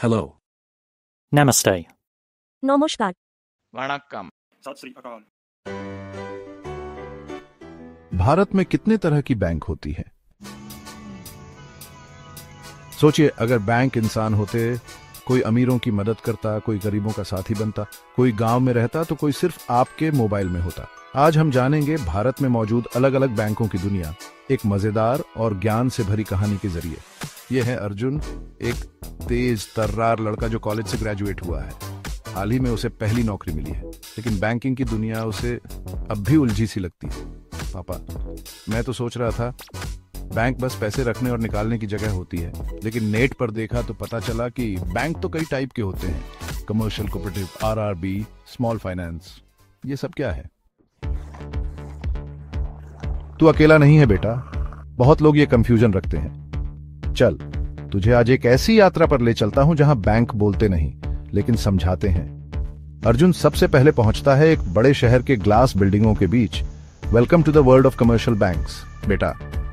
Hello. Namaste. नमस्कार। वणक्कम। सत श्री अकाल। भारत में कितने तरह की बैंक होती है? सोचिए, अगर बैंक इंसान होते, कोई अमीरों की मदद करता, कोई गरीबों का साथी बनता, कोई गांव में रहता तो कोई सिर्फ आपके मोबाइल में होता। आज हम जानेंगे भारत में मौजूद अलग अलग बैंकों की दुनिया एक मजेदार और ज्ञान से भरी कहानी के जरिए। यह है अर्जुन, एक तेज तर्रार लड़का जो कॉलेज से ग्रेजुएट हुआ है। हाल ही में उसे पहली नौकरी मिली है, लेकिन बैंकिंग की दुनिया उसे अब भी उलझी सी लगती है। पापा, मैं तो सोच रहा था बैंक बस पैसे रखने और निकालने की जगह होती है, लेकिन नेट पर देखा तो पता चला कि बैंक तो कई टाइप के होते हैं। Commercial, cooperative, RRB, small finance. ये सब क्या है? तू अकेला नहीं है बेटा, बहुत लोग ये कंफ्यूजन रखते हैं। चल, तुझे आज एक ऐसी यात्रा पर ले चलता हूं जहां बैंक बोलते नहीं लेकिन समझाते हैं। अर्जुन सबसे पहले पहुंचता है एक बड़े शहर के ग्लास बिल्डिंगों के बीच। Welcome to the world of commercial banks. बेटा,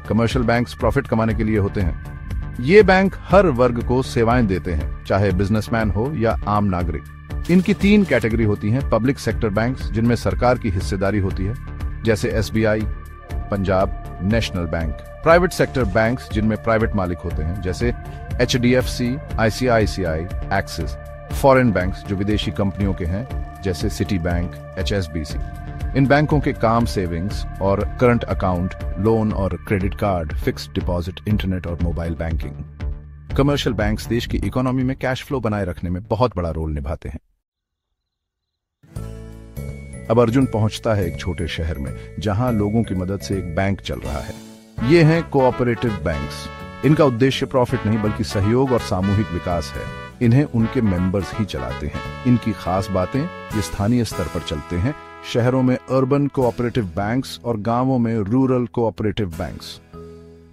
कमर्शियल बैंक्स प्रॉफिट कमाने के लिए होते हैं। ये बैंक हर वर्ग को सेवाएं देते हैं, चाहे बिजनेसमैन हो या आम नागरिक। इनकी 3 कैटेगरी होती हैं। पब्लिक सेक्टर बैंक्स, जिनमें सरकार की हिस्सेदारी होती है, जैसे SBI, Punjab national bank. Private sector banks, जिनमें प्राइवेट मालिक होते हैं, जैसे HDFC, ICICI, axis. Foreign banks, जो विदेशी कंपनियों के हैं, जैसे सिटी बैंक, एचएसबीसी। इन बैंकों के काम सेविंग्स और करंट अकाउंट, लोन और credit card, fixed deposit, internet और मोबाइल बैंकिंग। कमर्शियल बैंक्स देश की इकोनॉमी में कैश फ्लो बनाए रखने में बहुत बड़ा रोल निभाते हैं। अब अर्जुन पहुंचता है एक छोटे शहर में, जहां लोगों की मदद से एक बैंक चल रहा है। ये हैं कोऑपरेटिव बैंक्स। इनका उद्देश्य प्रॉफिट नहीं बल्कि सहयोग और सामूहिक विकास है। इन्हें उनके मेंबर्स ही चलाते हैं। इनकी खास बातें ये स्थानीय स्तर पर चलते हैं। शहरों में अर्बन कोऑपरेटिव बैंक्स और गांवों में रूरल कोऑपरेटिव बैंक्स।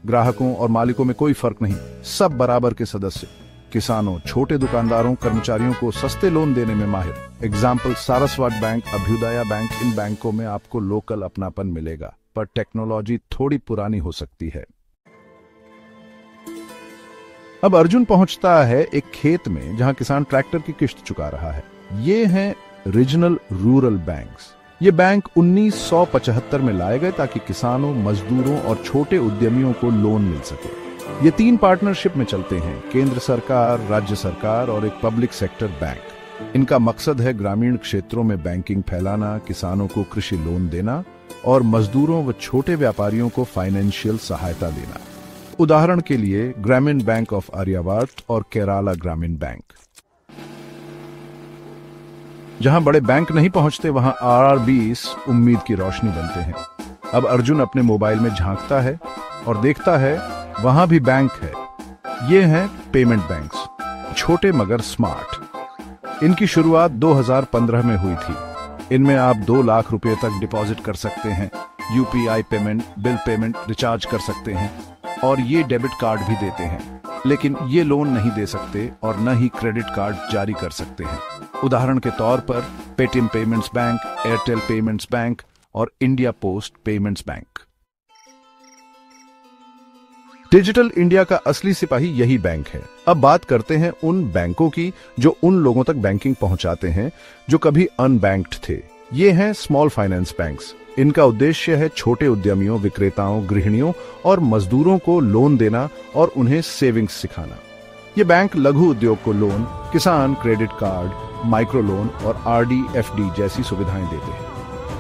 ग्राहकों और मालिकों में कोई फर्क नहीं, सब बराबर के सदस्य। किसानों, छोटे दुकानदारों, कर्मचारियों को सस्ते लोन देने में माहिर। Example Saraswat bank, Abhyudaya bank. इन बैंकों में आपको लोकल अपनापन मिलेगा, पर टेक्नोलॉजी थोड़ी पुरानी हो सकती है। अब अर्जुन पहुंचता है एक खेत में जहां किसान ट्रैक्टर की किश्त चुका रहा है। ये हैं रीजनल रूरल बैंक्स। ये बैंक 1975 में लाए गए ताकि किसानों, मजदूरों और छोटे उद्यमियों को लोन मिल सके। ये 3 पार्टनरशिप में चलते हैं, केंद्र सरकार, राज्य सरकार और एक पब्लिक सेक्टर बैंक। इनका मकसद है ग्रामीण क्षेत्रों में बैंकिंग फैलाना, किसानों को कृषि लोन देना और मजदूरों व छोटे व्यापारियों को फाइनेंशियल सहायता देना। उदाहरण के लिए ग्रामीण बैंक ऑफ आर्यावर्त और केराला ग्रामीण बैंक। जहां बड़े बैंक नहीं पहुंचते, वहां आरआरबीस उम्मीद की रोशनी बनते हैं। अब अर्जुन अपने मोबाइल में झांकता है और देखता है वहां भी बैंक है। ये हैं पेमेंट बैंक्स, छोटे मगर स्मार्ट। इनकी शुरुआत 2015 में हुई थी। इनमें आप 2 लाख रुपए तक डिपॉजिट कर सकते हैं, UPI payment, bill payment, recharge कर सकते हैं और ये डेबिट कार्ड भी देते हैं। लेकिन ये लोन नहीं दे सकते और न ही क्रेडिट कार्ड जारी कर सकते हैं। उदाहरण के तौर पर Paytm payments bank, Airtel payments bank और India post payments bank. Digital India का असली सिपाही यही बैंक है। अब बात करते हैं उन बैंकों की जो उन लोगों तक बैंकिंग पहुंचाते हैं जो कभी अनबैंक्ड थे। ये हैं स्मॉल फाइनेंस बैंक्स। इनका उद्देश्य है छोटे उद्यमियों, विक्रेताओं, गृहिणियों और मजदूरों को लोन देना और उन्हें सेविंग्स सिखाना। ये बैंक लघु उद्योग को लोन, किसान क्रेडिट कार्ड, माइक्रो लोन और आरडी, एफडी जैसी सुविधाएं देते हैं।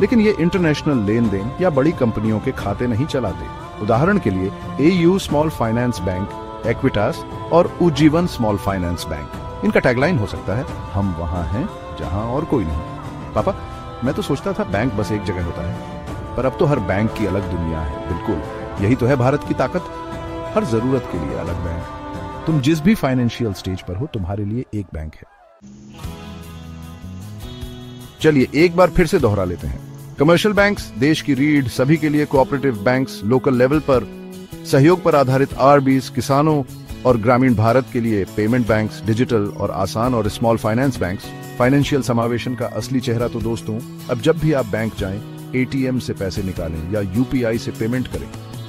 लेकिन ये इंटरनेशनल लेन देन या बड़ी कंपनियों के खाते नहीं चलाते। उदाहरण के लिए AU small finance bank, Equitas और उज्जीवन स्मॉल फाइनेंस बैंक। इनका टैगलाइन हो सकता है, हम वहां हैं जहां और कोई नहीं। पापा, मैं तो सोचता था बैंक बस एक जगह होता है, पर अब तो हर बैंक की अलग दुनिया है। बिल्कुल, यही तो है भारत की ताकत, हर जरूरत के लिए अलग बैंक। तुम जिस भी फाइनेंशियल स्टेज पर हो, तुम्हारे लिए एक बैंक है। चलिए एक बार फिर से दोहरा लेते हैं। कमर्शियल बैंक्स देश की रीढ़, सभी के लिए कोऑपरेटिव बैंक्स लोकल लेवल पर, सहयोग पर आधारित आरबीज किसानों और ग्रामीण भारत के लिए, पेमेंट बैंक्स डिजिटल और आसान और स्मॉल फाइनेंस बैंक्स फाइनेंशियल समावेशन का असली चेहरा। तो दोस्तों, अब जब भी आप बैंक जाएं, एटीएम से पैसे निकालें या यूपीआई से पेमेंट करें,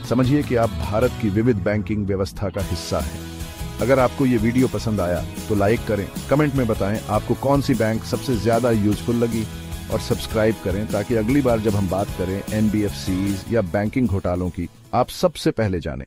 समझिए कि आप भारत की विविध बैंकिंग व्यवस्था का हिस्सा हैं। अगर आपको ये वीडियो पसंद आया तो लाइक करें, कमेंट में बताएं आपको कौन सी बैंक सबसे ज्यादा यूजफुल लगी और सब्सक्राइब करें ताकि अगली बार जब हम बात करें एनबीएफसीज या बैंकिंग घोटालों की आप सबसे पहले जानें।